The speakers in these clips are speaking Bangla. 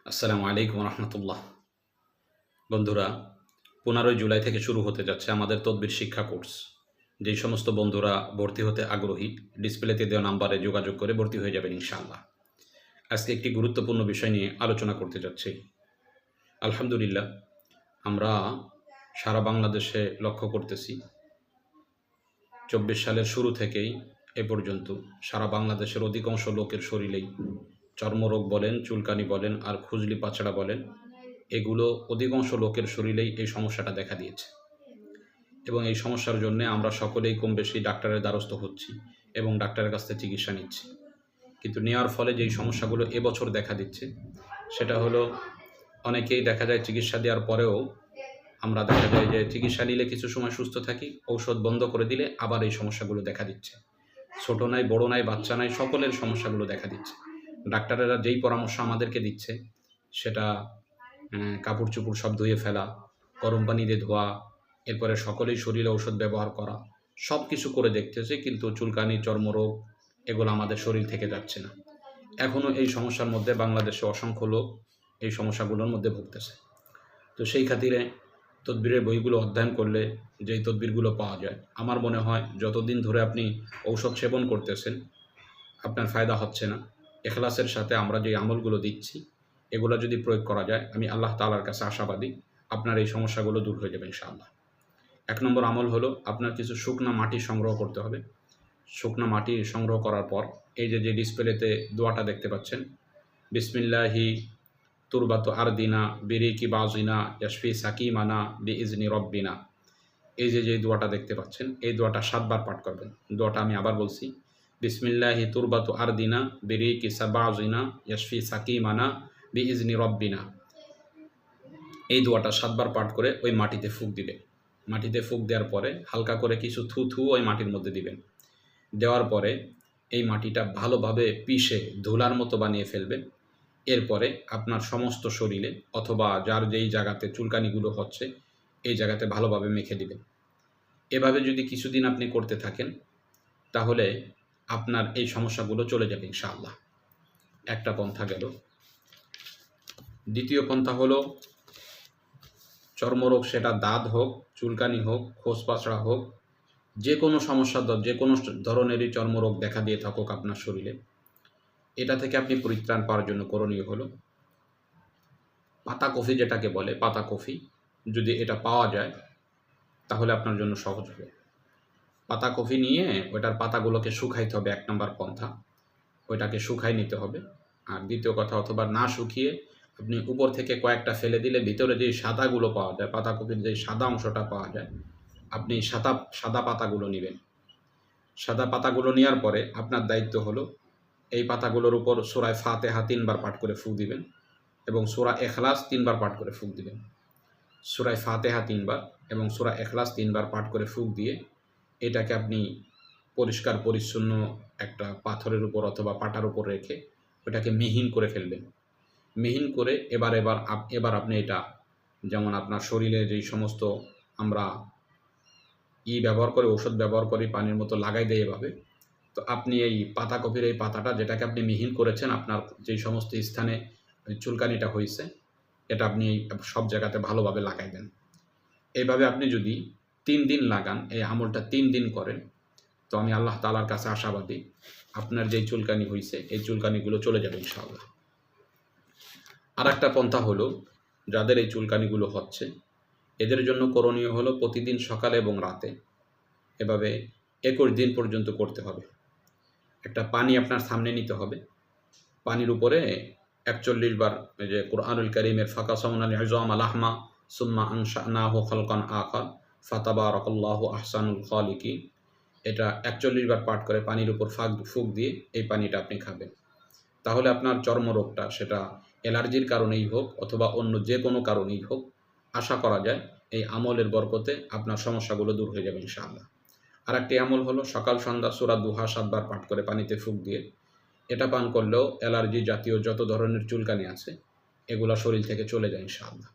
আসসালামু আলাইকুম রহমতুল্লাহ। বন্ধুরা, 15 জুলাই থেকে শুরু হতে যাচ্ছে আমাদের তদবির শিক্ষা কোর্স। যেই সমস্ত বন্ধুরা ভর্তি হতে আগ্রহী, ডিসপ্লেতে দেওয়া নাম্বারে যোগাযোগ করে ভর্তি হয়ে যাবেন ইনশাআল্লাহ। আজকে একটি গুরুত্বপূর্ণ বিষয় নিয়ে আলোচনা করতে যাচ্ছি। আলহামদুলিল্লাহ, আমরা সারা বাংলাদেশে লক্ষ্য করতেছি 24 সালের শুরু থেকেই এ পর্যন্ত সারা বাংলাদেশের অধিকাংশ লোকের শরীরেই চর্মরোগ বলেন, চুলকানি বলেন, আর খুজলি পাচড়া বলেন, এগুলো অধিকাংশ লোকের শরীরেই এই সমস্যাটা দেখা দিয়েছে। এবং এই সমস্যার জন্যে আমরা সকলেই কম বেশি ডাক্তারের দ্বারস্থ হচ্ছি এবং ডাক্তারের কাছ থেকে চিকিৎসা নিচ্ছি। কিন্তু নেওয়ার ফলে যেই সমস্যাগুলো এবছর দেখা দিচ্ছে, সেটা হলো অনেকেই দেখা যায় চিকিৎসা দেওয়ার পরেও আমরা দেখা যায় যে চিকিৎসা নিলে কিছু সময় সুস্থ থাকি, ঔষধ বন্ধ করে দিলে আবার এই সমস্যাগুলো দেখা দিচ্ছে। ছোট নাই, বড় নাই, বাচ্চা নাই, সকলের সমস্যাগুলো দেখা দিচ্ছে। ডাক্তারেরা যেই পরামর্শ আমাদেরকে দিচ্ছে সেটা কাপড় চোপড় সব ধুয়ে ফেলা, গরম পানি দিয়ে ধোয়া, এরপরে সকলেই শরীরে ঔষধ ব্যবহার করা, সব কিছু করে দেখতেছে, কিন্তু চুলকানি, চর্মরোগ এগুলো আমাদের শরীর থেকে যাচ্ছে না। এখনও এই সমস্যার মধ্যে বাংলাদেশে অসংখ্য লোক এই সমস্যাগুলোর মধ্যে ভুগতেছে। তো সেই খাতিরে তদবিরের বইগুলো অধ্যয়ন করলে যেই তদবিরগুলো পাওয়া যায়, আমার মনে হয় যতদিন ধরে আপনি ঔষধ সেবন করতেছেন আপনার ফায়দা হচ্ছে না, এখলাসের সাথে আমরা যে আমলগুলো দিচ্ছি এগুলো যদি প্রয়োগ করা যায়, আমি আল্লাহ তাআলার কাছে আশাবাদী আপনার এই সমস্যাগুলো দূর হয়ে যাবে ইনশাআল্লাহ। 1 নম্বর আমল হলো আপনার কিছু শুকনা মাটি সংগ্রহ করতে হবে। শুকনা মাটি সংগ্রহ করার পর এই যে ডিসপ্লেতে দোয়াটা দেখতে পাচ্ছেন, বিসমিল্লাহি তুরবাতু আরদিনা বিরিকি বাজিনা ইয়াশফি সাকিমানা বিইজনি রব্বিনা, এই যে দোয়াটা দেখতে পাচ্ছেন, এই দোয়াটা 7 বার পাঠ করবেন। দোয়াটা আমি আবার বলছি, বিসমিল্লাহি তুরবাতু আরদিনা বিরিকি সাবাজিনা ইয়াশফি সাকিমানা বিইজনি রব্বিনা। এই দোয়াটা 7 বার পাঠ করে ওই মাটিতে ফুঁক দিবেন। মাটিতে ফুঁক দেওয়ার পরে হালকা করে কিছু থু ওই মাটির মধ্যে দিবেন। দেওয়ার পরে এই মাটিটা ভালোভাবে পিষে ধুলার মতো বানিয়ে ফেলবেন। এরপরে আপনার সমস্ত শরীরে অথবা যার যেই জায়গাতে চুলকানিগুলো হচ্ছে এই জায়গাতে ভালোভাবে মেখে দিবেন। এভাবে যদি কিছুদিন আপনি করতে থাকেন তাহলে আপনার এই সমস্যাগুলো চলে যাবে ইনশাআল্লাহ। একটা পন্থা গেল। দ্বিতীয় পন্থা হলো চর্মরোগ, সেটা দাঁত হোক, চুলকানি হোক, খোসপাচড়া হোক, যে কোনো সমস্যা, যে কোনো ধরনেরই চর্মরোগ দেখা দিয়ে থাকুক আপনার শরীরে, এটা থেকে আপনি পরিত্রাণ পাওয়ার জন্য করণীয় হলো পাতাকপি, যেটাকে বলে পাতাকপি, যদি এটা পাওয়া যায় তাহলে আপনার জন্য সহজ হবে। পাতাকপি নিয়ে ওইটার পাতাগুলোকে শুকাইতে হবে, 1 নম্বর পন্থা, ওইটাকে শুকাই নিতে হবে। আর দ্বিতীয় কথা, অথবা না শুকিয়ে আপনি উপর থেকে কয়েকটা ফেলে দিলে ভিতরে যে সাদাগুলো পাওয়া যায়, পাতাকপির যে সাদা অংশটা পাওয়া যায়, আপনি সাদা পাতাগুলো নেবেন। সাদা পাতাগুলো নেওয়ার পরে আপনার দায়িত্ব হলো এই পাতাগুলোর উপর সূরা ফাতিহা 3 বার পাঠ করে ফুঁক দিবেন এবং সূরা ইখলাস 3 বার পাঠ করে ফুঁক দিবেন। সূরা ফাতিহা 3 বার এবং সূরা ইখলাস 3 বার পাঠ করে ফুঁক দিয়ে এটাকে আপনি পরিষ্কার পরিচ্ছন্ন একটা পাথরের উপর অথবা পাটার উপর রেখে ওটাকে মিহিন করে ফেলবেন। মিহিন করে এবার আপনি এটা, যেমন আপনার শরীরে যেই সমস্ত আমরা ব্যবহার করে, ওষুধ ব্যবহার করি, পানির মতো লাগাই দেয় এভাবে, তো আপনি এই পাতাকপির এই পাতাটা যেটাকে আপনি মিহিন করেছেন, আপনার যেই সমস্ত স্থানে চুলকানিটা হয়েছে, এটা আপনি সব জায়গাতে ভালোভাবে লাগাই দেন। এইভাবে আপনি যদি 3 দিন লাগান, এই আমলটা 3 দিন করেন, তো আমি আল্লাহ তাআলার কাছে আশাবাদী আপনার যেই চুলকানি হয়েছে এই চুলকানিগুলো চলে যাবে ইনশাআল্লাহ। আর একটা পন্থা হলো, যাদের এই চুলকানিগুলো হচ্ছে এদের জন্য করণীয় হলো প্রতিদিন সকালে এবং রাতে এভাবে 21 দিন পর্যন্ত করতে হবে। একটা পানি আপনার সামনে নিতে হবে, পানির উপরে 41 বার যে কুরআনুল কারীমের ফাকাসাউনাল ইযআমা লাহমা সুম্মা আনশানাহু খালকান আখার ফাতাবারাকাল্লাহু আহসানুল খালিকিন, এটা 41 বার পাঠ করে পানির উপর ফুঁক দিয়ে এই পানিটা আপনি খাবেন। তাহলে আপনার চর্মরোগটা, সেটা অ্যালার্জির কারণেই হোক অথবা অন্য যে কোনো কারণেই হোক, আশা করা যায় এই আমলের বরকতে আপনার সমস্যাগুলো দূর হয়ে যাবে ইনশাআল্লাহ। আর একটি আমল হলো সকাল সন্ধ্যা সূরা দুহা 7 বার পাঠ করে পানিতে ফুঁক দিয়ে এটা পান করলেও অ্যালার্জি জাতীয় যত ধরনের চুলকানি আছে এগুলো শরীর থেকে চলে যায় ইনশাআল্লাহ।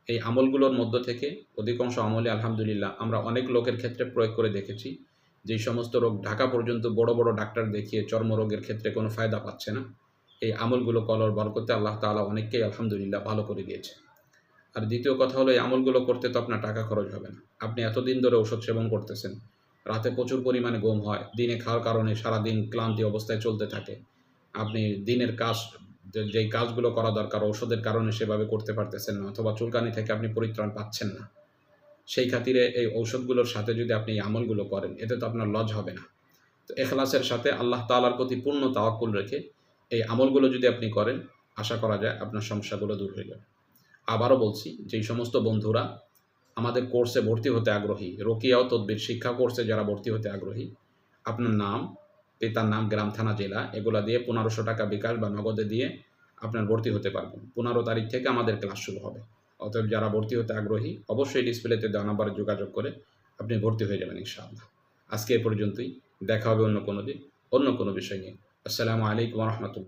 এই আমলগুলোর মধ্য থেকে অধিকাংশ আমলে আলহামদুলিল্লাহ আমরা অনেক লোকের ক্ষেত্রে প্রয়োগ করে দেখেছি। যেই সমস্ত রোগ ঢাকা পর্যন্ত বড় বড় ডাক্তার দেখিয়ে চর্মরোগের ক্ষেত্রে কোনো ফায়দা পাচ্ছে না, এই আমলগুলো করার বরকতে আল্লাহ তাআলা অনেককেই আলহামদুলিল্লাহ ভালো করে দিয়েছে। আর দ্বিতীয় কথা হলো, এই আমলগুলো করতে তো আপনার টাকা খরচ হবে না। আপনি এতদিন ধরে ওষুধ সেবন করতেছেন, রাতে প্রচুর পরিমাণে ঘুম হয়, দিনে খাওয়ার কারণে সারাদিন ক্লান্তি অবস্থায় চলতে থাকে। আপনি দিনের কাজ, যেই কাজগুলো করা দরকার ওষুধের কারণে সেভাবে করতে পারতেছেন না, অথবা চুলকানি থেকে আপনি পরিত্রাণ পাচ্ছেন না। সেই খাতিরে এই ঔষধগুলোর সাথে যদি আপনি এই আমলগুলো করেন, এতে তো আপনার লজ হবে না। তো এখলাসের সাথে আল্লাহ তাআলার প্রতি পূর্ণ তাওয়াক্কুল রেখে এই আমলগুলো যদি আপনি করেন, আশা করা যায় আপনার সমস্যাগুলো দূর হয়ে যাবে। আবারও বলছি, যেই সমস্ত বন্ধুরা আমাদের কোর্সে ভর্তি হতে আগ্রহী, রোকিয়া ও তদবির শিক্ষা কোর্সে যারা ভর্তি হতে আগ্রহী, আপনার নাম, পিতার নাম, গ্রাম, থানা, জেলা এগুলা দিয়ে ১৫০০ টাকা বিকাশ বা নগদে দিয়ে আপনার ভর্তি হতে পারবেন। ১৫ তারিখ থেকে আমাদের ক্লাস শুরু হবে। অতএব যারা ভর্তি হতে আগ্রহী অবশ্যই ডিসপ্লেতে দেওয়া নাম্বারে যোগাযোগ করে আপনি ভর্তি হয়ে যাবেন ইনশাআল্লাহ। আজকে এ পর্যন্তই। দেখা হবে অন্য কোনো দিন, অন্য কোনো বিষয় নিয়ে। আসসালামু আলাইকুম ওয়া রাহমাতুল্লাহ।